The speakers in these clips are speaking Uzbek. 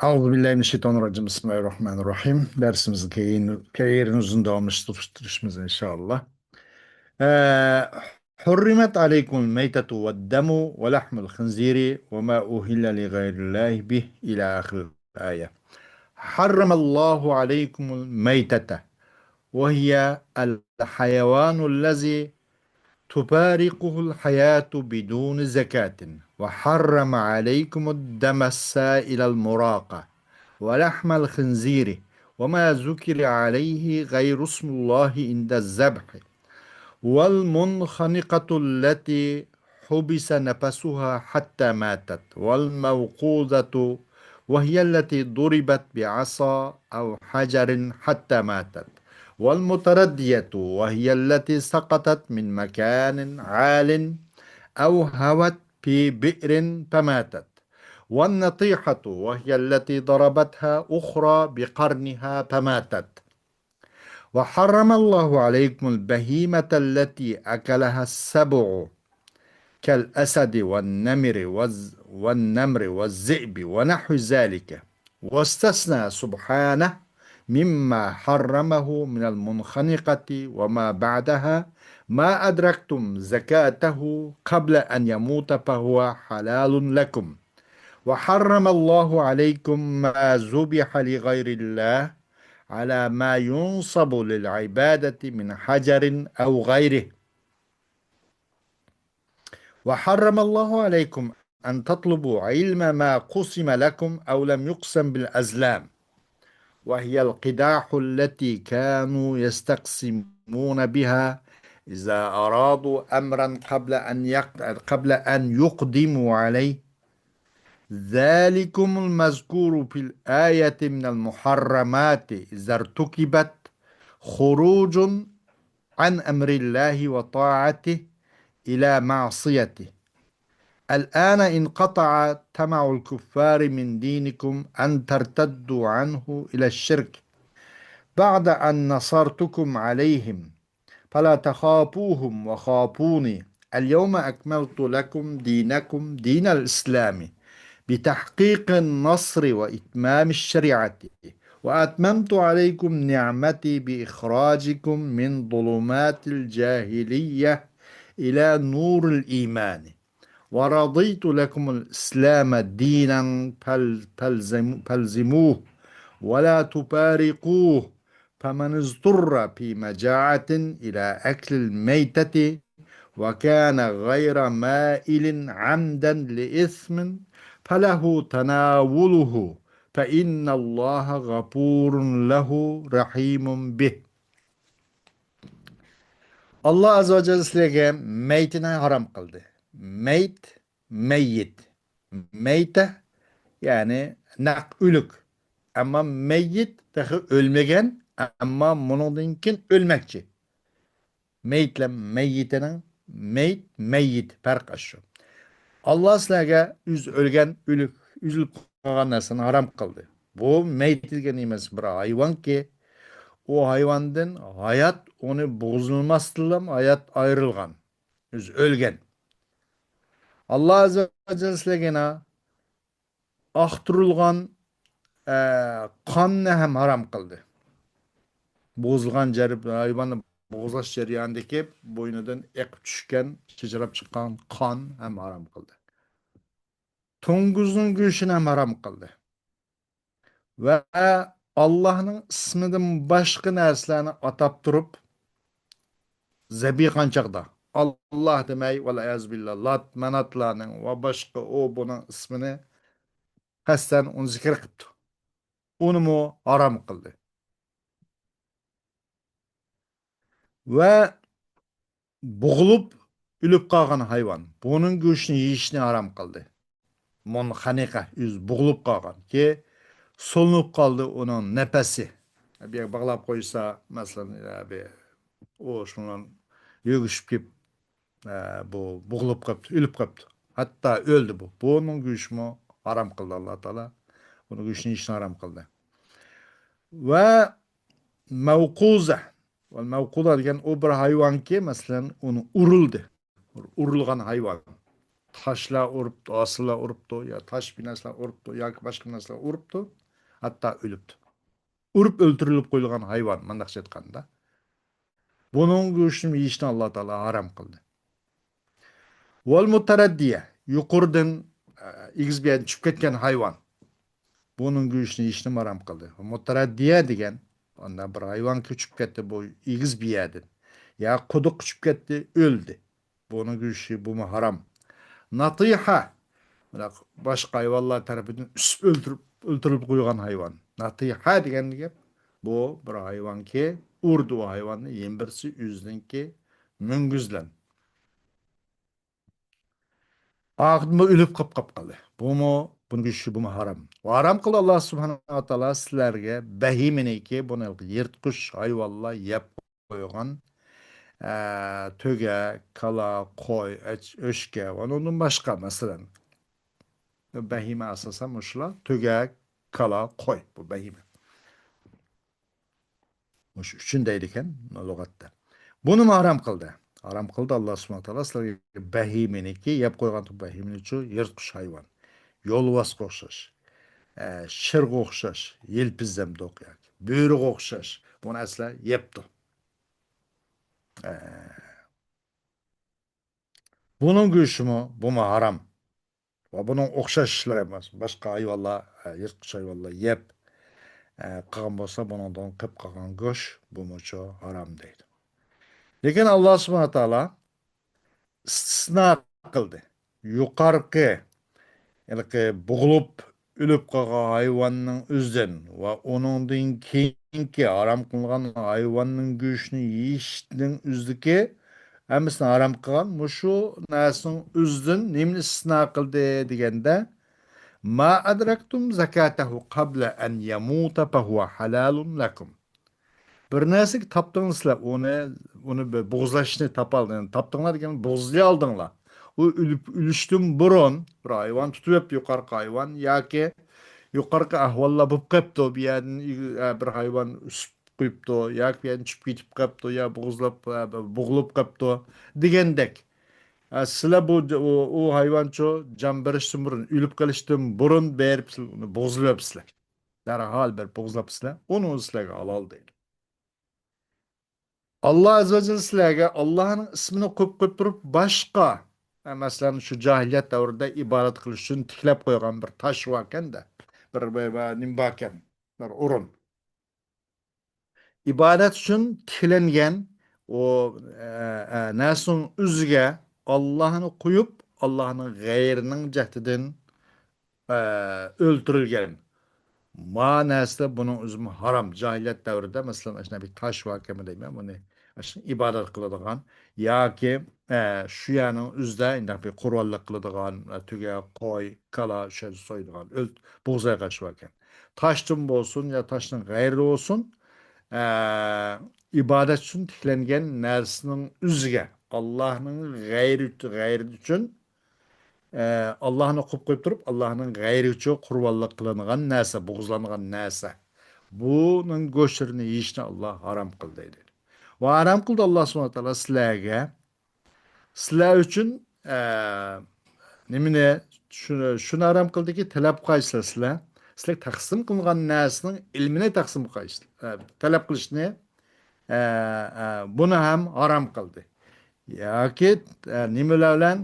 Euzubillahimineşşeytanirracim. Bismillahirrahmanirrahim. Dersimizin kariyerin uzun devamlı tutuşturuşumuz inşallah. Hurrimet aleykumul meytetu ve demu ve lahmul khinziri ve ma uhilla li gayrillahi bih ila ahir ayet. Harramallahu aleykumul meytete ve hiye el hayvanul lezi تفارقه الحياة بدون زكاة وحرم عليكم الدم السائل المراقة ولحم الخنزير وما ذكر عليه غير اسم الله عند الذبح والمنخنقة التي حبس نفسها حتى ماتت والموقوذة وهي التي ضربت بعصا أو حجر حتى ماتت والمتردية وهي التي سقطت من مكان عال أو هوت في بئر فماتت والنطيحة وهي التي ضربتها أخرى بقرنها فماتت وحرم الله عليكم البهيمة التي أكلها السبع كالأسد والنمر والذئب ونحو ذلك واستثنى سبحانه مما حرمه من المنخنقة وما بعدها ما أدركتم زكاته قبل أن يموت فهو حلال لكم وحرم الله عليكم ما ذبح لغير الله على ما ينصب للعبادة من حجر أو غيره وحرم الله عليكم أن تطلبوا علم ما قسم لكم أو لم يقسم بالأزلام وهي القداح التي كانوا يستقسمون بها إذا أرادوا أمرا قبل أن يقدموا عليه ذلكم المذكور في الآية من المحرمات إذا ارتكبت خروج عن أمر الله وطاعته إلى معصيته الآن انقطع طمع الكفار من دينكم أن ترتدوا عنه إلى الشرك بعد أن نصرتكم عليهم فلا تخافوهم وخافوني اليوم أكملت لكم دينكم دين الإسلام بتحقيق النصر وإتمام الشريعة وأتممت عليكم نعمتي بإخراجكم من ظلمات الجاهلية إلى نور الإيمان ورضيت لكم الإسلام دينا فالزموه ولا تفارقوه فمن اضطر في مجاعة إلى أكل الميتة وكان غير مائل عمدا لإثم فله تناوله فإن الله غفور له رحيم به. Allah Azze ve Celle sizlerge meytine haram kıldı. Meyt, meyyit. Meyte yani ölük. Ama meyyit dahi ölmegen ama bununkinkin ölmekçi. Meytle meyyitinin meyyit fark aşıyor. Allah sizlerge üzülüp kalgan narsani haram kıldı. Bu meyt degan emas bir hayvan ki o hayvandan hayat onu bozulmasdan hayat ayrılgan. Ölgen. Allah Azze ve Celle sizlerge aktırılgan kanını hem haram kıldı. Bozulgan jeri hayvanı bozulaş jarayonidagi boynidan eqib tushgan, chijirab chiqqan qon ham harom qildi. To'ng'izning go'shtini ham harom qildi. Va Allohning ismidan boshqa narsalarni atab turib, zabiy qanchaqda Allah demay va azbillah lat manatlarning va boshqa buning ismini qasdan uni zikr qilibdi. Uni mu harom qildi. Va bo'g'ilib o'lib qolgan hayvon. Buning go'shtini yeyishni harom qildi. Munxaniqa bo'g'ilib qolgan ki so'linib qoldi uning nafasi. Bir bog'lab qo'ysa, masalan, o shundan yugishib kelib bu bo'g'ilib qolibdi, o'lib qolibdi. Hatto o'ldi bu. Buning go'shtini harom qildi Alloh taolo. Buni go'shtini yeyishni harom qildi. Va mavquza va mavquza degan o bir hayvonki, masalan, uni urildi. Urilgan hayvon. taşlar uruptu, asırlar uruptu, ya taş bir narsalar uruptu, yoki boshqa narsalar uruptu, hatto o'libdi. Urib o'ltirilib qo'yilgan hayvon, mandaqcha aytganda. Buning go'shtini yeyishni Alloh taolo harom qildi. Val mutaraddiya, yuqoridan igizib tushib ketgan hayvon. Buning go'shtini yeyishni harom qildi. Mutaraddiya degan, ondan bir hayvon ko'chib ketdi, bu egiz biyadi. Ya quduq tushib ketdi, o'ldi. Buning go'shti bu harom. Natiha, boshqa hayvonlar tarafidan usib o'ltirib qo'ygan hayvon. Natiha degan gap, bu bir hayvonki urdi o hayvonni, yembirsi o'zininki munguzlan. Aqdımı ölüp qap qaldı. Bunun güçü bu mu haram. Haram kıldı Allah subhanahu wa ta'ala sizlerge behimini ki bunu yırtqış hayvallar yep koygan töge, kala, koy, öşke ve onun başka mesela behime asasen muşla töge, kala, koy bu behime. Muş üçündeydiken lügatta. Bunu mu haram kıldı? Haram kıldı Allah subhanahu wa ta'ala sizlerge behimini ki yep koygan behimini şu yırtqış hayvan. Yolvasqa o'xshash, shirga o'xshash, yelpizdamda o'qiyadi. Bo'riga o'xshash. Bu narsalar yebdi. Buning go'shtimi, bu haram. Va buning o'xshash ishlar emas. Boshqa hayvonlar, yirtqich hayvonlar yeb qilgan bo'lsa, bundan qilib qolgan go'sht bu haram deydi. Lekin Alloh subhanahu taolo istisno qildi. Yuqorqi ya'ni bo'g'ilib o'lib qolgan hayvonning o'zidan va uningdan keyingi harom qilingan hayvonning go'shtini yeyishning o'zidagi hammasini harom qilgan mushu narsaning o'zidan nimani istisno qildi deganda ma adraktum zakatahu qabla an yamuta fahuva halalun lakum. Bir narsaga topdingizlar, uni bo'g'izlashni topaldinglar. Topdinglar degan bo'g'izlay oldinglar. U o'lishdan burun bir hayvon tutib yopti, yuqorqi hayvon yoki yuqorqi ahvollar bo'lib qolibdi. Bu yerdan bir hayvon usib qo'yibdi yoki bu yerdan tushib ketib qolibdi yo bo'g'ilib qolibdi degandek. Sizlar bu u hayvoncho jon berishdan burun, o'lib qolishdan burun berib uni bo'g'izlayapsizlar. Darhol bir bo'g'izlabsizlar. Uni sizlarga halol deydi. Allah Azze ve Celle sizlerge Allah'ın ismini koyup durup başka mesela şu cahiliyet davrında ibadet kılış için tiklep koygan bir taş varken de bir nimbaken bir urun. İbadet için tiklengen o nasun üzge Allah'ını koyup Allah'ın gayrının cehdidin öldürülgen. Manasida bunun o'zi haram. Jahiliyat davrida masalan ashuna bir tosh vakami deyman, buni ibodat qiladigan yoki shu yerning o'zida indaq bir qurbonlik qiladigan tuga, qo'y, kala o'sha so'yadigan bo'g'zay qash ekan. Toshdan bo'lsin yo toshning g'ayri bo'lsin, e, ibodat uchun tiklangan narsaning o'ziga Allohning g'ayri uchun Allah'ını o'qib qo'yib turib, Allohning g'ayri uchun qurbonlik qilingan narsa, bo'g'izlangan narsa. Buning go'shtini yeyishni Alloh harom qildi deydi. Va harom qildi Alloh subhanahu va taolo sizlar uchun nimani shuni harom qildiki, talab qilsizlar sizlar. Sizlar taqsim qilingan narsaning ilmini taqsim qilishni, talab qilishni buni ham harom qildi. Yoki nimalar bilan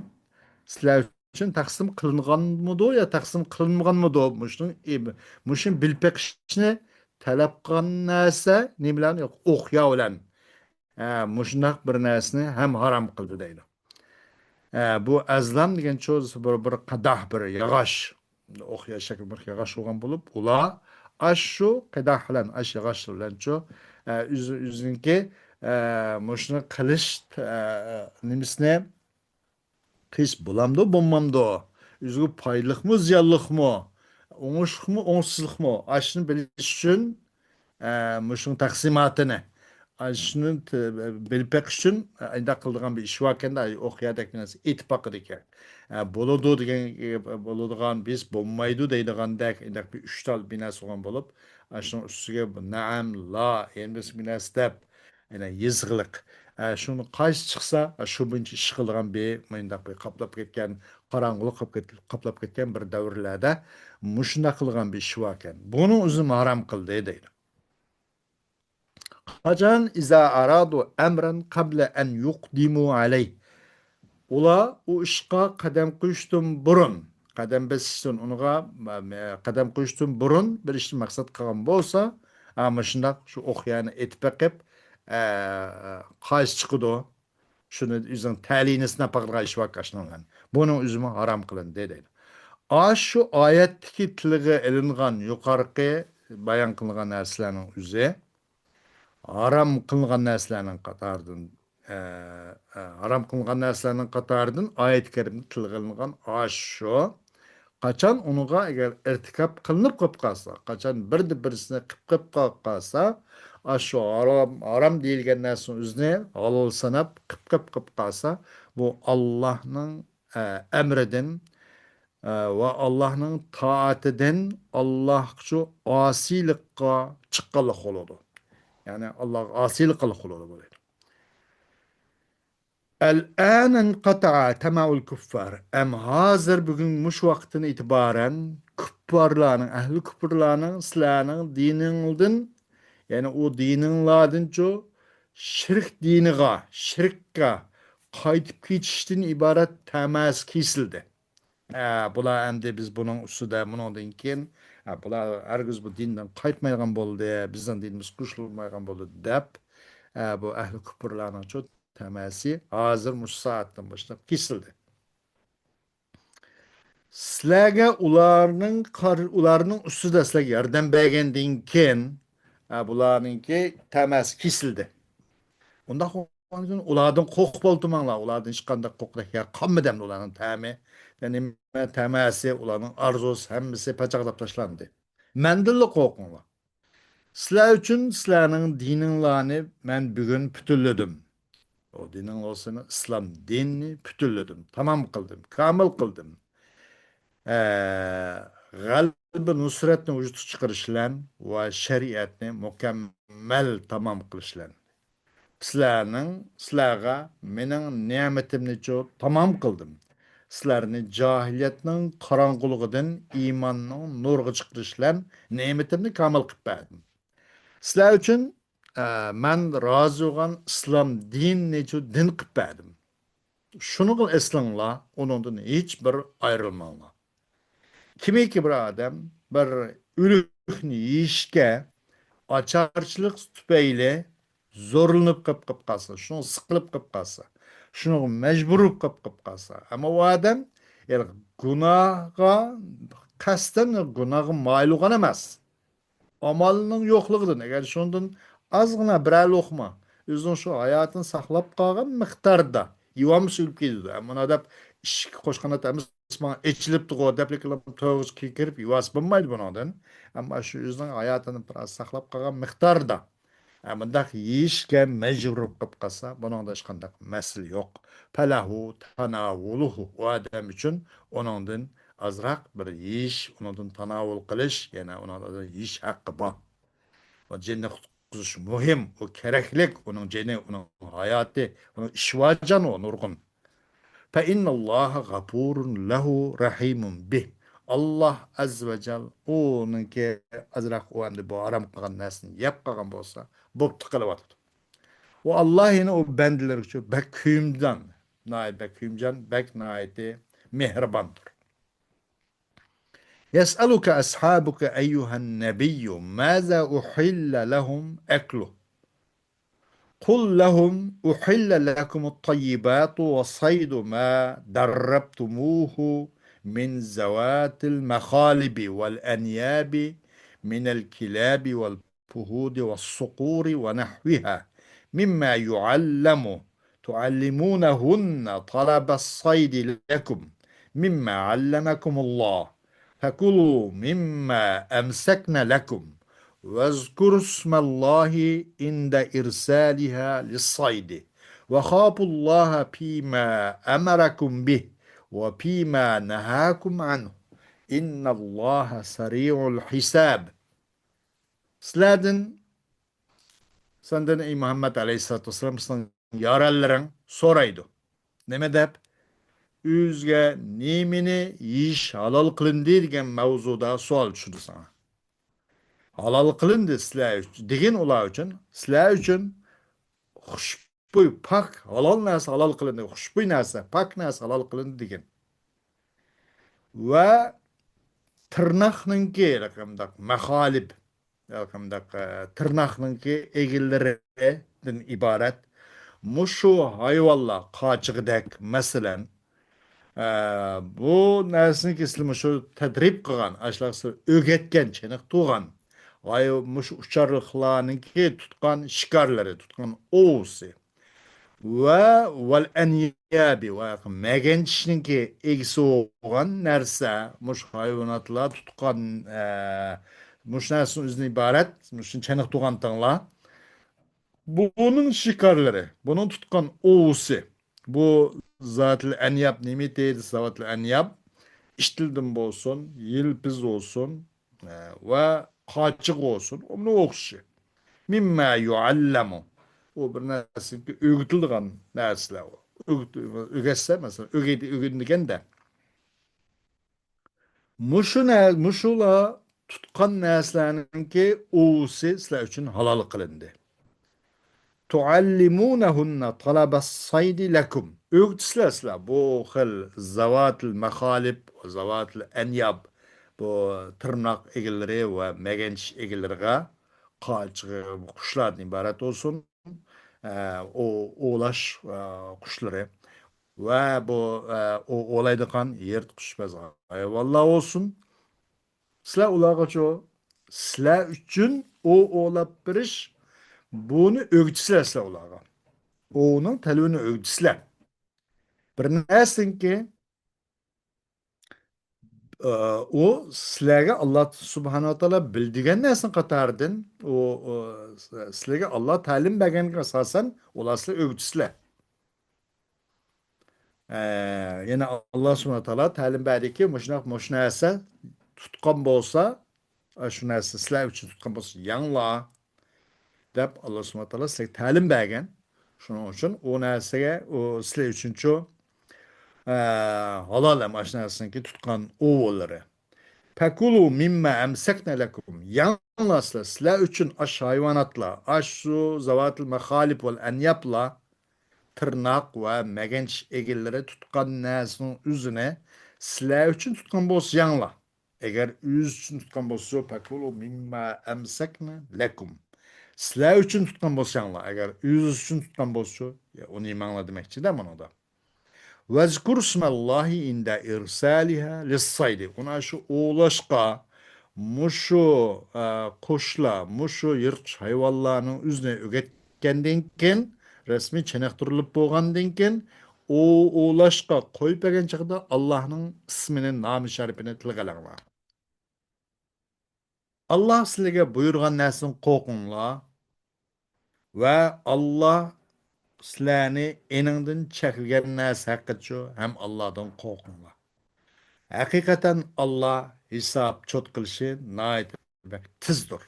sizlar uchun taqsim qilinganmidi yo taqsim qilinmaganmidi mushuni bilib beqishni talab qilgan narsa nima bilan o'qya bilan mushundoq bir narsani ham harom qildi deydi. Bu azlam degan so'z bir qadah bir yog'och o'qya shakl bir yog'och bo'lgan bo'lib, ular shu qadah bilan yog'och bilan o'ziniki mushuni qilish nimasini qish bulamdı, bulmamdı. Üzgü paylık mı, ziyallık mı? Oңuşluk mu, oңsuzluk mu? Aşını biliş için muşun taksimatını. Aşını bilpek için ayda kıldığın bir iş varken de okuyadak nasıl ittifak ediken. Boludu degen boluduğun biz bulmaydı deydiğin dek indak bir üç tal binası olan bulup aşının üstüge naam, la, yenbis binası dep. Yani yazgılık. Şunu qaysi chiqsa, shu bo'yicha ish qiladigan mundaq bir qoplab ketgan, qorong'ulik qoplab ketgan bir davrlarda mushunda qilgan bir ish bor ekan. Buni o'zi harom qildi deydi. Qachon iza aradu amran qabla an yuqdimu alayh. Ular u ishqa qadam qo'yishdan burun, qadam bosishdan unga qadam qo'yishdan burun bir ishni maqsad qilgan bo'lsa, mana shundoq shu o'qyani etib beqib, qaysi chiqidi, shuni o'zing ta'lini sinab qilgan ish vaqashlangan. Buni o'zimi harom qilindi deydi. Shu oyatdagi tilga ilingan yuqorqi bayon qilingan narsalarning o'zi haram qilgan narsalarning qatoridan e, haram qilgan narsalarning qatoridan oyat karimda tilga ilingan shu qachon unuga agar irtikob qilinib qolib qolsa, qachon birni birisini qilib qolib qolsa, shu harom deyilgan narsani o'zini halol sanab qilib qolsa, bu Allohning amridan va Allohning toatidan Alloh shu osiylikqa chiqqanlik bo'ladi. Yani Allah asiylik qilib bo'ladi. El-an inqata'a tama'ul kuffar. Hozir bugun mush vaqtdan itibaren kuffarlarning, ahli kuffarlarning sizlarning diningizdan, yani o dininglardan şu shirk diniga, shirkka qaytib ketishdan iborat tamas kesildi. Bular endi biz bunun ustida bundan keyin bular hargiz bu dindan qaytmaydigan bo'ldi, bizning dinimiz qo'shilmaydigan bo'ldi deb bu ahli kufrlarning çok temasi hozir mush soatdan boshlab kesildi. Sizlarga ularning ustida sizlarga yordam bergandan keyin bularningki temasi kesildi. Unda ulardan qo'rqib bo'lmanglar, ulardan hech qanday qo'rqlik qolmadi ularning ta'mi, ya'ni tamasi, ularning arzusi hammasi pachaqlab tashlandi. Mendilla qo'rqinglar. Sizlar uchun sizlarning dininglarni men bugun butunladim. O dinin olsun İslam dinini bütünledim, tamam kıldım, kamil kıldım. Galibi nusretini vücudu çıkarışlan ve şeriatni mükemmel tamam kılışlan. Sizlarga mening nimetimni çok tamam kıldım. Sizlarni cahiliyetning qorong'uligidan iymonning nurga chiqarishlan ne'matimni kamil qilib berdim. Sizlar uchun men rozi bo'lgan islom dinini din qilib berdim. Shuni qil eslanglar, undan hech bir ayrilmanglar. Kimiki bir odam bir o'likni yeyishga ocharchilik tufayli zo'rlanib qilib qolsa, shuni siqilib qilib qolsa, shuni majbur qilib qolsa, ammo u odam yani gunohga qasddan gunohga moyil bo'lgan emas. Amalının yo'qligidan agar shundan ozgina bir loqma o'zining shu hayotini saqlab qolgan miqdorda yuvom suyib ketadi. Mana deb ishga qo'shgan otamiz mana ichilibdi deb to'g'ri kirib yuvas bo'lmaydi bundan. Ammo shu o'zining hayotini biroz saqlab qolgan miqdorda bundaq yeyishga majbur qilib qolsa, buningda hech qanday masala yo'q. Falahu tanavuluhu u odam uchun uningdan azroq bir yeyish, undan tanovul qilish, yana undan yeyish haqqi bor. O jinni qutqizish muhim, o keraklik, uning jini, uning hayoti, uning ishvajan o nurg'un. Fa innalloha g'afurun lahu rahimun bih. Allah azza ve cel onunki azroq o endi bu harom qilgan narsani yeb qolgan bo'lsa, bo'pti qilyapti. O Allah yine o bendiler için bek kuyumdan, nait bek kuyumcan, bek naiti mehribandır. يسألك أصحابك أيها النبي ماذا أحل لهم أكله قل لهم أحل لكم الطيبات وصيد ما دربتموه من زوات المخالب والأنياب من الكلاب والفهود والصقور ونحوها مما تعلمونهن طلب الصيد لكم مما علمكم الله فكلوا مما أمسكن لكم واذكروا اسم الله عند إرسالها للصيد وخافوا الله فيما أمركم به وفيما نهاكم عنه إن الله سريع الحساب. Sizlerden senden ey Muhammed Aleyhisselatü Vesselam yaralaring so'raydi. Nima deb? O'zga nemini yeyish halol qilindi degan mavzuda savol tushdi sana. Halol qilindi sizlar uchun degan ular uchun, sizlar uchun xushbo'y, pak, halol narsa halol qilindi, xushbo'y narsa, pak narsa halol qilindi degan. Va tirnoqninki raqamda maholib raqamda tirnoqninki egillaridan iborat mushu hayvonlar qochig'idek masalan bu narsani sizlar shu tadrib qilgan ashulasi o'rgatgan chiniq tug'an mushu ucharliqlarniki tutgan shikarlari tutgan ovsi va val anyabi va maganchishninki egisi bo'lgan narsa mush hayvonotlar tutgan mush narsani o'zidan iborat mush chaniq tug'an tanglar bunun shikarlari bunun tutgan ovsi bu zatlı anyab nemi deydi zatlı anyab iştildim bolsun yilpiz olsun ve kaçık olsun onu okşu mimma yuallamu. O bir narsa ki öğütülgen narsalar o. Ögetse mesela ögündigen de. Muşula tutkan narsalarınki o'si sizlar uchun halol qilindi. Tuallimunahunna talabas saydi lakum. Öğütsizler sizlar bu xil zavatil mahalib, zavatil anyab, bu tırnak egilleri ve megenç egilleriga qalchig'i qushlardan iborat olsun. O oğlaş kuşları ve bu olaydıkan yırtqıç hayvanlar olsun. Sizler ularga ço sizler üçün o oğlap biriş bunu öğütsizler sizler ularga. Onun telvini öğütsizler. Bir nesin ki o sizlerge Allah subhanahu wa ta'ala bildiğin nesin katardın o sizlerge Allah talim bergen asasen olar sizler öğütsizler. Yine Allah subhanahu wa ta'ala ta'lim berdiki muşna ese tutkan bolsa şu narsa sizler için tutkan bolsa yanla dep Allah subhanahu wa ta'ala sizler ta'lim bergen. Şunun için o narsaya o sizler için ço halal em aşinasın ki tutkan oğulları. Pekulu mimma emsekne lekum. Yanlasla sizler için aş hayvanatla, aş su zavatil mehalip vel enyapla tırnak ve megenç egilleri tutkan nesinin üzerine sizler için tutkan bolsa yanla. Eğer yüz için tutkan bolsa pekulu mimma emsekne lekum. Sizler için tutkan bolsa yanla. Eğer yüz için tutkan bolsa ya onu imanla demekçi de bunu da. Vezkur smallahi inde irsaliha lissaydi. Ona şu oğlaşka muşu kuşla muşu yırtç hayvanlarının üzerine ögetkenden ken resmi çenektirilip boğandan ken o oğlaşka koyup egen çağda Allah'ın isminin namı şerifine tilgalanglar. Allah sizlerge buyurgan nersin korkunla ve Allah sizlarni eningdan chekilgan narsa haqida ham Allohdan qo'rqinglar. Haqiqatan Alloh hisob cho't qilishi nihoyat tezdir.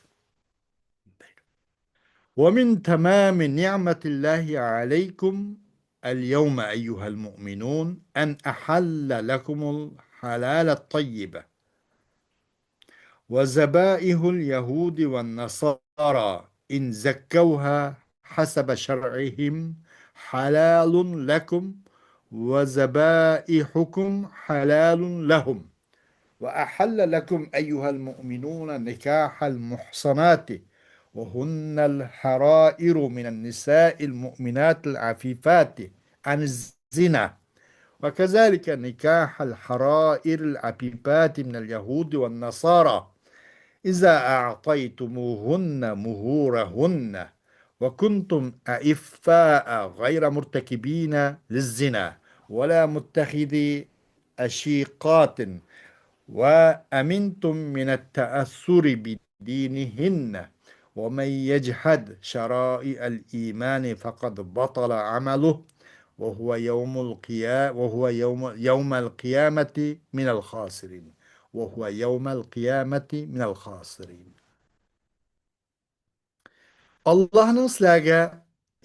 ومن تمام نعمة الله عليكم اليوم أيها المؤمنون أن أحل لكم الحلال الطيبة وذبائح اليهود والنصارى إن زكوها حسب شرعهم حلال لكم وذبائحكم حلال لهم وأحل لكم أيها المؤمنون نكاح المحصنات وهن الحرائر من النساء المؤمنات العفيفات عن الزنا وكذلك نكاح الحرائر العفيفات من اليهود والنصارى إذا أعطيتموهن مهورهن وكنتم أئفاء غير مرتكبين للزنا ولا متخذي أشيقات وأمنتم من التأثر بدينهن ومن يجحد شرائع الإيمان فقد بطل عمله وهو يوم القيامة من الخاسرين وهو يوم القيامة من الخاسرين. Allah'ın sizlerge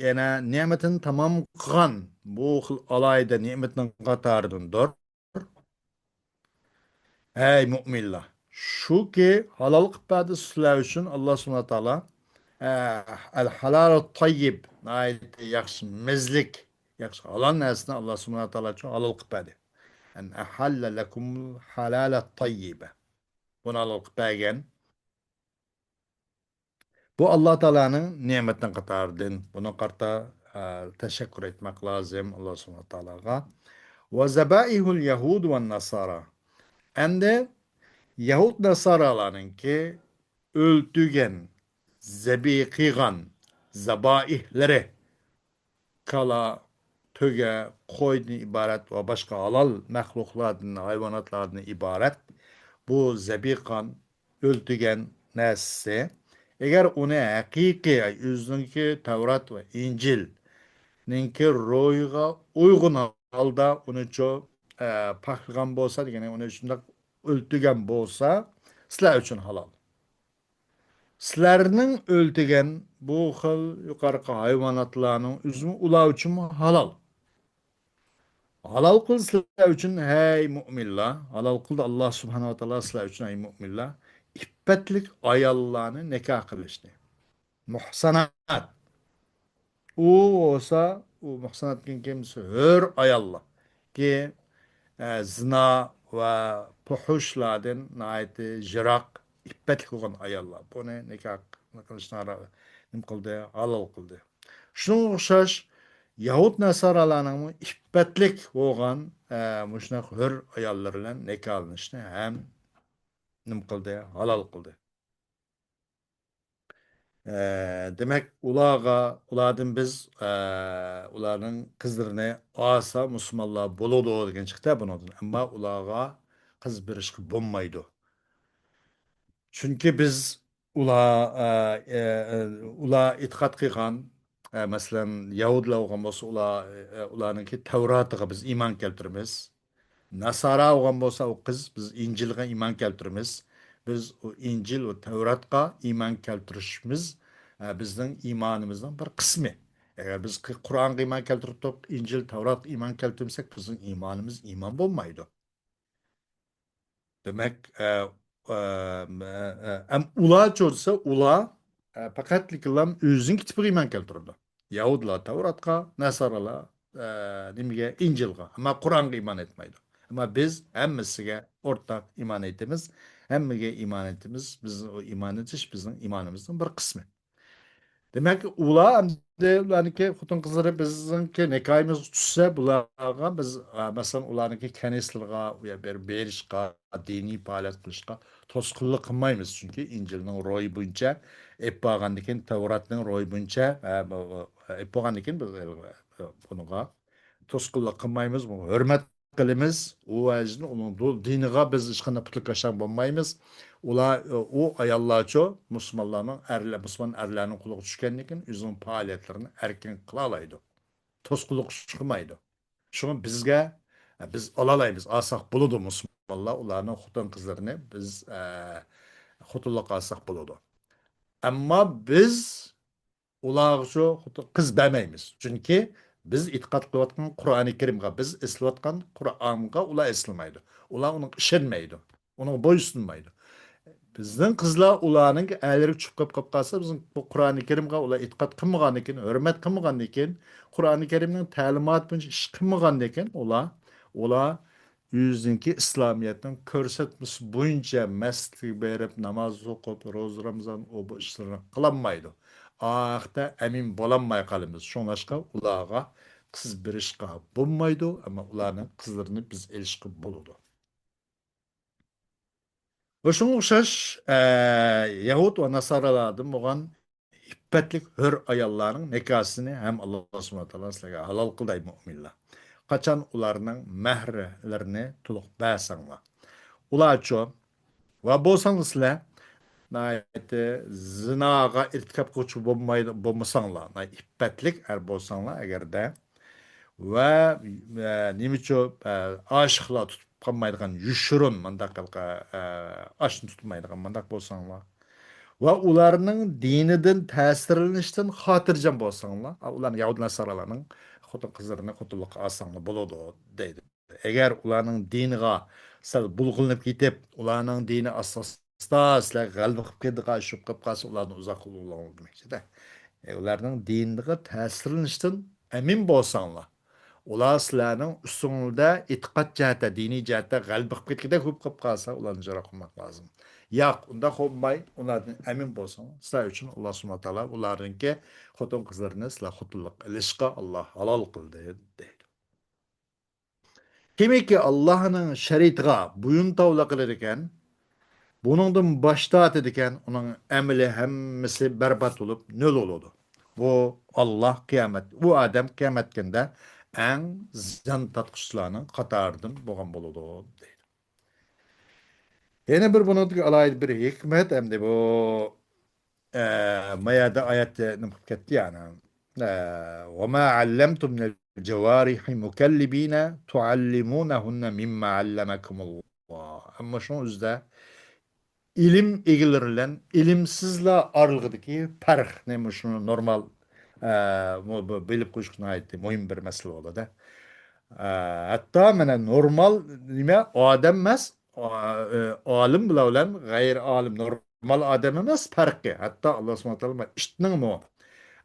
yana ne'matini tamom qilgan bu xil alayda ne'matning qatoridandir. Ey mu'minlar, shuki halol qilib berdi sizlar uchun Alloh subhanahu va taolo al halal tayyib yaxshi mizlik yaxshi halol narsani Alloh subhanahu va taolo uchun halol qilib berdi. An ahalla lakum halal tayyiba. Buni halol qilib bergan. Bu Alloh taolaning ne'matining qatoridan. Buni qarta tashakkur etmek lazım Alloh subhanahu va taologa. Ve zabaihul yahud ve nasara. Endi Yahud Nasaralarınki öldügen, zebi kıygan, zabaihleri kala, töge, koydan ibaret ve başka halal mehluklardan, hayvanatlardan ibaret bu zebi kan, öldügen nesli eğer onu hakiki, yüzünki Tevrat ve İncil ninki ro'yiga uygun halda uni cho paklagan bo'lsa degani uni shundoq o'ltirgan bo'lsa sizlar uchun halol. Sizlarning o'ltirgan bu xil yuqorqi hayvonotlarning uzumi ular uchun halol. Halol qil sizlar uchun hey mu'minlar. Halol qildi Alloh subhanahu va taolo sizlar uchun hey mu'minlar. İffetlik ayollarni nikoh qilishni. Muhsanat. U olsa u muhsanat kimse hür ayollar ki zina ve fuhuşlardan nayeti jirak iffetlik olan ayollar. Bunu nikah kılışına nim kıldı, halal kıldı. Şunun okşaş Yahud Nasaralarının iffetlik olan muşnak hür ayollarla nikahlanışını hem nim kıldı, halal kıldı. Demek ulardan biz ularning qizlarini olsa musulmonlar bo'ladi degan chiqdi bundan. Ammo ularga qiz berishga bo'lmaydi. Chunki biz ular e'tiqod qilgan, masalan, Yahudlar bo'lgan bo'lsa, ularninki Tavratiga biz iymon keltiramiz. Nasara olgan bo'lsa u qiz biz Injilga iymon keltiramiz. Biz o Injil va Tavratga iymon keltirishimiz bizning iymonimizning bir qismi. Agar biz Qur'onga iymon keltirib turib, Injil, Tavrat iymon keltirmasak, bizning iymonimiz iymon bo'lmaydi. Demek ular çoğulsa ular faqatliklam o'zining kitobiga iymon keltirdi. Yahudlar Tavratga, Nasaralar nimaga Injilga, ammo Qur'onga iymon etmaydi. Ammo biz hammasiga o'rtaq iymon etamiz. Hammaga iymon etamiz. Biz o iymon etish bizning iymonimizning bir qismi. Demek ki ularniki xotin qizlari bizniki nikoyimiz tushsa bularga biz masalan ularniki kanislarga berishga diniy faoliyat qilishga to'sqinlik qilmaymiz chunki injilning ro'yi bo'yicha ep bo'lgandan keyin tavratning ro'yi bo'yicha ep bo'lgandan keyin biz bunaqa to'sqinlik qilmaymiz hurmat qilamiz u vajni uning diniga biz hech qanday putlik qashan bo'lmaymiz. Ular o ayollarcha Müslüman erlerinin kulağı düşkenliğin keyin o'zining faoliyatlarini erkin qila oladi. To'sqinlik chiqmaydi. Shuni bizga biz olalaymiz. Alsak bo'ladi musulmonlar ularning xotin qizlarini biz xotinlik alsak bo'ladi. Ammo biz ularga qiz bermaymiz. Chunki biz e'tiqod qilayotgan Qur'oni Karimga, biz eslayotgan Qur'onga ular eslamaydi. Ular uni ishonmaydi. Uni bo'ysunmaydi. Bizden kızlar ularning əyləri çıxıb qalsa bizim bu Qur'oni Kerimga ular e'tiqod qilmagan ekan, hurmat qilmagan ekan, Qur'oni Kerimning ta'limoti bo'yicha ish qilmagan ekan, ular yüzünki İslamiyetning ko'rsatmasi bo'yicha masjidga berib namoz o'qib, ro'za Ramazon o bu ishlarni qilolmaydi. Ahda amin bo'lolmay qolamiz. Shunlashqa ularga qiz berishga bo'lmaydi, ammo ularning qizlarini biz elishga bo'ladi. Ve şuna okşaş Yahud ve Nasaralardan boğan iffetlik hür ayallarının nekasını hem Allah subhanahu wa ta'ala sizlerge halal kılday müminler. Kaçan ularının mehrlerini tuluq bəsanlar. Ular ço ve bolsanız sizler zinaga irtikap koçu bolmasanlar, iffetlik er bolsanlar eğer de ve nimiço aşıklar tutup kalmaydigan yuşurun mandaq aşını tutmaydigan mandaq bolsanlar va ularning dinidan ta'sirlanishdan xotirjam bo'lsanglar, ularning yahud nasaralarning xotin qizlarini xotinlikqa olsanglar bo'ladi deydi. Agar ularning diniga sal bulg'inib ketib, ularning dini asosida sizlar g'alaba qilib ketdigan shu qilib qolsa, ularni uzoq qilib demoqchida. Ularning diniga ta'sirlanishdan amin bo'lsanglar, ular sizlarning ustingizda e'tiqod jihati, diniy jihatda g'alaba qilib ketganda ko'p qilib qolsa, ularni ijro qilmak lozim. Yo'q, unda qo'ymay, ulardan amin bo'lsin. Sizlar uchun Alloh subhanahu va taolo ularningki xotin qizlarini sizlar xotinlik qilishga Alloh halol qildi deydi. Kimiki Allohning shariatiga bo'yin tovla qilar ekan, buningdan bosh tortadi ekan, uning amali hammasi barbod bo'lib, nol bo'ladi. Bu Alloh qiyomat, bu odam qiyomat kunda eng zan tatquchilarning qatoridan bo'lgan bo'ladi deydi. Yana bir buningdagi alohida bir hikmat hamda bu mayada oyatda nima qilib ketdi yani. وَمَا عَلَّمْتُمْ مِنَ الْجَوَارِحِ مُكَلِّبِينَ تُعَلِّمُونَهُنَّ مِمَّا عَلَّمَكُمُ اللّٰهُ. Ama şunun üzerinde ilim egileriyle ilimsizler aralığındaki fark ne şunu normal bilip koşkuna ait mühim bir mesele oldu da. Hatta mana normal nima odam emas, olim bilan g'ayri olim normal odam emas farqi. Hatto Alloh subhanahu va taolo ishning mo.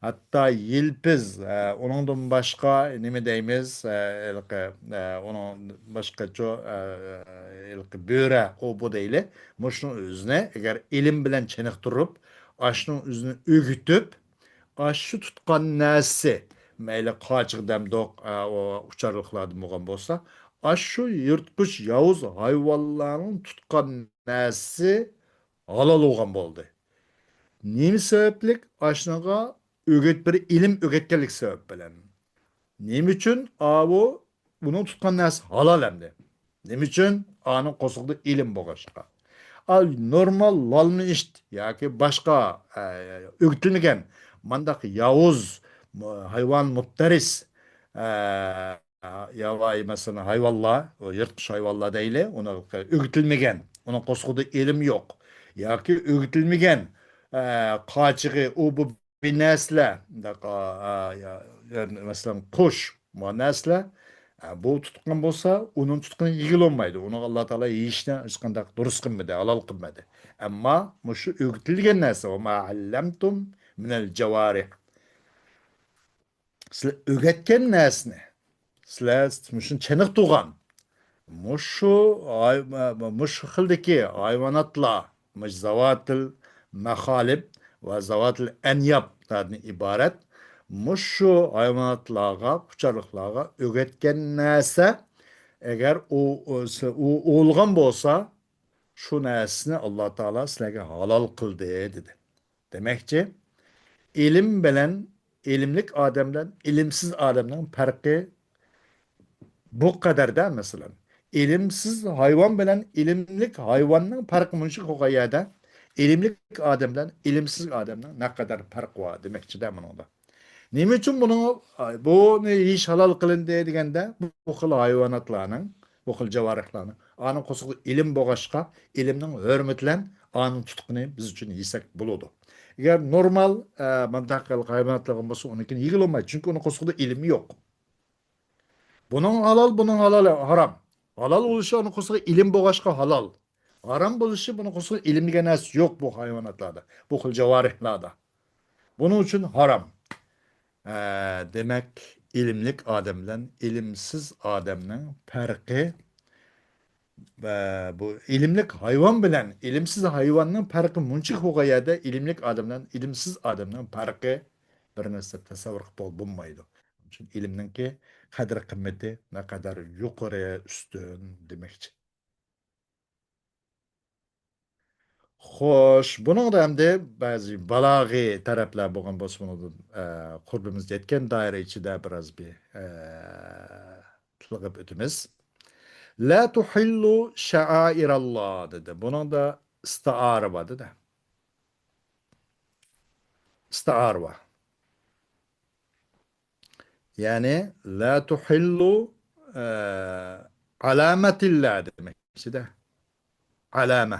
Hatto yilpiz, uningdan boshqa nima deymiz, uning boshqacha bo'ra u bu deyli. Mushuni o'zini agar ilm bilan chiniqtirib, ashning o'zini o'gitib, shu tutgan narsa mayli qochiq damdoq o ucharliqlardan bo'lgan bo'lsa, shu yirtqich yovuz hayvonlarning tutgan narsa halol bo'lgan bo'ldi. Nima sabablik? Ashnaga o'g'it bir ilm o'rgatganlik sabab bilan. Nima uchun? Bu buni tutgan narsa halol endi. Nima uchun? Aning qo'shiqda ilm bo'lg'achqa. Al normal lalni iş yoki boshqa o'rgatilmagan mandaq yovuz hayvon muftaris yovvoyi masalan hayvonlar yirtqich hayvonlar deyli uni o'rgatilmagan uni qo'sqida ilm yo'q yoki o'rgatilmagan qochig'i u bu bir narsalar masalan qush bu narsalar bu tutgan bo'lsa, uning tutqani yig'ilolmaydi. Uni Alloh taolo yeyishni hech qanday durust qilmadi, halol qilmadi. Ammo shu o'rgatilgan narsa, va ma'allamtum minal jawarih. Sizlar o'rgatgan narsani, sizlar shuni chiniq turgan, mushu mushu xildagi hayvonotlar, mush zavatil maxolib va zavatil anyablardan iborat mushu hayvonotlarga, quchariqlarga o'rgatgan narsa agar u o'lgan bo'lsa, shu narsani Alloh taolo sizlarga halol qildi dedi. Demakchi, ilm bilan ilmlik odamdan ilmsiz odamning farqi bu kadarda mesela. İlimsiz hayvan bilen ilimlik hayvanın farkı mınşı koyada ilimlik adamdan ilimsiz adamdan ne kadar fark var demekçi de bunu. Nime için bunu bu ne iş halal kılın degende bu xil hayvanatlarının bu xil javarihlarning anın qo'shiq ilim bo'lg'achqa ilimning hurmatlan anın tutquni biz uchun yesak bo'ladi. Agar normal mantaqal hayvanotlar bo'lsa unikini yig'ilmaydi chunki uni qo'shiqda ilmi yo'q. Bunun halal, bunun halal haram. Halal oluşu onun konusu ilim boğaşka halal. Haram oluşu bunun konusu ilimli nas yok bu hayvanatlarda. Bu kıl cevarihlerde. Bunun için haram. Demek ilimlik ademden ilimsiz ademden farkı bu ilimlik hayvan bilen ilimsiz hayvanın farkı munçik hugayada ilimlik ademden ilimsiz ademden farkı bir narsa tasavvur qilib bo'lmaydi. Chunki ilmninki qadr qimmati naqadar yuqori ustun demakchi. Xo'sh, buningda hamda ba'zi balog'iy taraflar bo'lgan bo'lsa, buni qurbimizga yetgan doira ichida biroz bir tilg'ib o'tamiz. La tuhillu sha'airalloh dedi. Buningda istiara bor dedi. Istiara bor. Yani la tuhillu alametillah demek. İşte alame.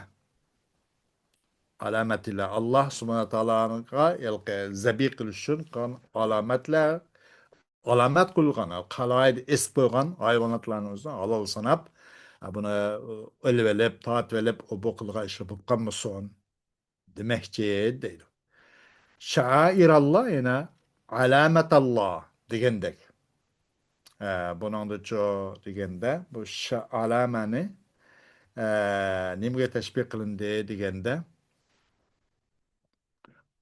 Alametiyle Allah subhanahu ta'ala'ga zabi qilish uchun alomatlar alamet kılgan, kalaydı es koygan hayvanatlarının özüne halal sanap, buni ölüvelep, taatvelep, o bu kılga işlepip kalmasın demekçi deydi. Şairallah yine alametallah degendek. Bunun da çoğu degende, bu alameni nimge teşbih kılındı degende,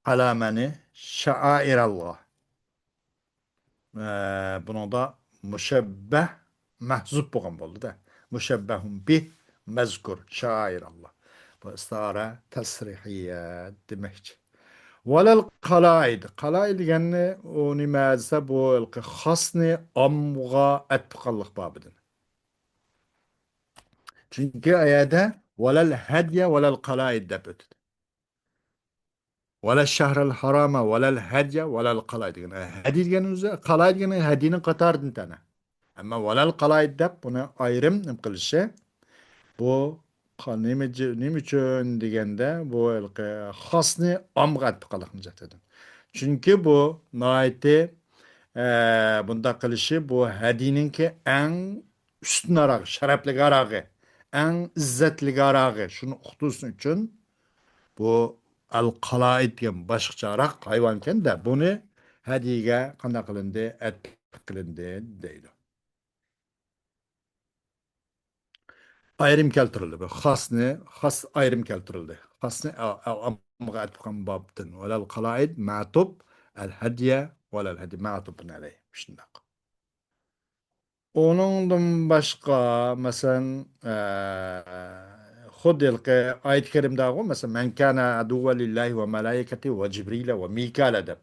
alameni şairallah. Bunun da müşebbeh mahzup bo'lgan bo'ldi-da. Mushabbahun bih mazkur şairallah. Bu istara tasrihiyya demakchi. Valal qalaid. Qalaid degani o nima desa bu xosni omga atqanlik bobidan. Chunki ayada valal hadya valal qalaid deb o'tdi. Valal shahrul harama valal hadya valal qalaid degani. Hadi degani o'zi qalaid degani hadini qatoridan tana. Ama valal qalaid deb buni ayrim nim qilishi bu nima uchun deganda bu xosni omga atqanlikni jatadi. Chunki bu noiti bunda qilishi bu hadininki eng ustun arog'i, sharafli arog'i, eng izzatli arog'i. Shuni uqtirsin uchun bu al qalaid degan boshqacha araq hayvon ekanda buni hadiga qanday qilindi? At qilindi deydi. Ayrım keltirildi. Bu has ayrım keltirildi. Hasni amga atfkan babdın. Velal kalaid ma'tub el hediye velal hedi ma'tubun aleyh. Şundak. Onundan başka mesela خد ayet-i kerimde o mesela men kana aduwwa lillahi ve malaikati ve cibril ve mikal deb.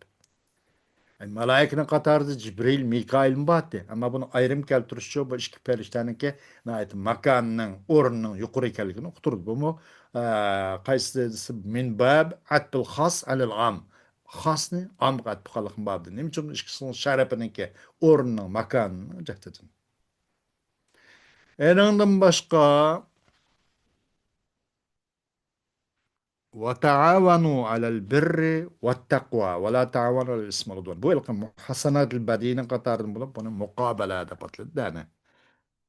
Yani malaikinin qatarida Jibril, Mikail battı. Ama bunu ayrım keltirişçi bu iki perişteninki nayet makanının, o'rnining yuqori ekanligini uqtirdi. Bu mu qaysi min bab atbil xos alil am. Xosni amga atqanlik babdi. Nima uchun ikkisining sharafiniki o'rnining, makanini jaqtadin. Eningdan boshqa وتعاونوا على البر والتقوى ولا تعاونوا على الإثم والعدوان. Bu ilk muhasanat el-badinin qatarın bulup bunu mukabele de patladı dana.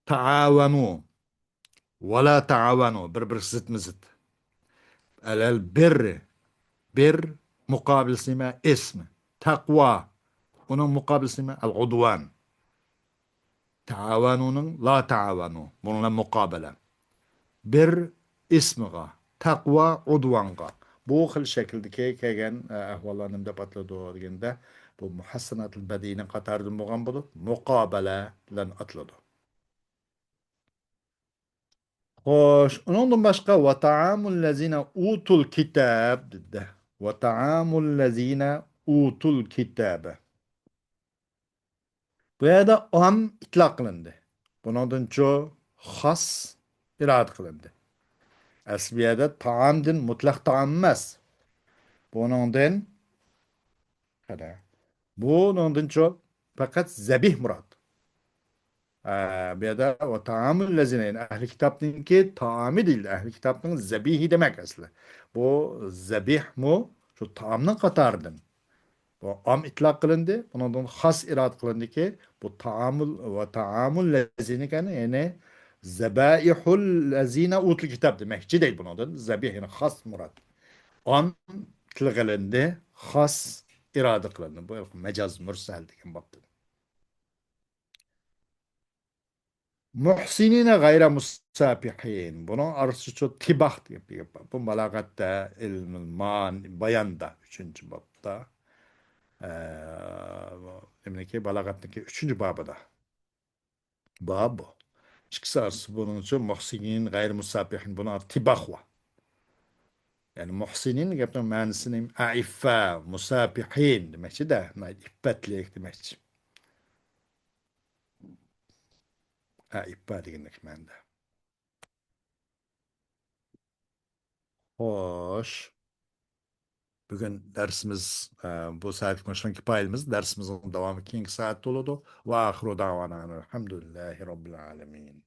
Taavanu ve la taavanu bir zıt mı zıt. Alel birri bir mukabilsi mi ismi. Takva onun mukabilsi mi el-udvan. Taavanunun la taavanu bununla mukabele. Bir ismiga, taqva udvanga. Bu xil shakldagi kelgan ahvollarni deb atiladi deganda bu muhassanatul badiyning qatoridan bo'lgan bo'lib, muqobala bilan atiladi. Xo'sh, undan boshqa va ta'amul lazina utul kitab dedi. Va ta'amul lazina utul kitab. Bu yerda am itloq qilindi. Bundan cho xos irad qilindi. Asliyada taamdin mutlaq taam emas. Buningdan qara. Buningdan çok fakat zabih murad. Bu yerda va taamul lazina yani ahli kitobninki taami değil. Ahli kitobning zabihi demek asli. Bu zabih mu şu taamning qatoridan. Bu am itlaq qilindi. Buningdan xos irad qilindi ki bu taamul va taamul lazina yani zabaihul lazina utul kitab demekçi değil buningdan. Zabih yani xos murad. An tilg'ilindi, xos iroda qilindi. Bu majoz mursal degan bo'pti. Muhsinina g'ayra musafihin. Buning arsicha tibah deb gap. Bu balog'atda, ilmul man, bayonda 3-bobda. Demakki balog'atniki 3-bobida. Bab bu. İkisi arası bunun için muhsinin g'ayra musafihin buning tibah va. Yani muhsinin gapning ma'nosini aiffa, musafihin demekçi-da, iffetlik demekçi. Aiffa deganlik ma'noda. Xo'sh. Bugun darsimiz bu saatlik mashg'ulotdan kifoyamiz. Darsimizning davomi keyingi soatda bo'ladi. Va axiru da'vona alhamdulillahi robbil alamin.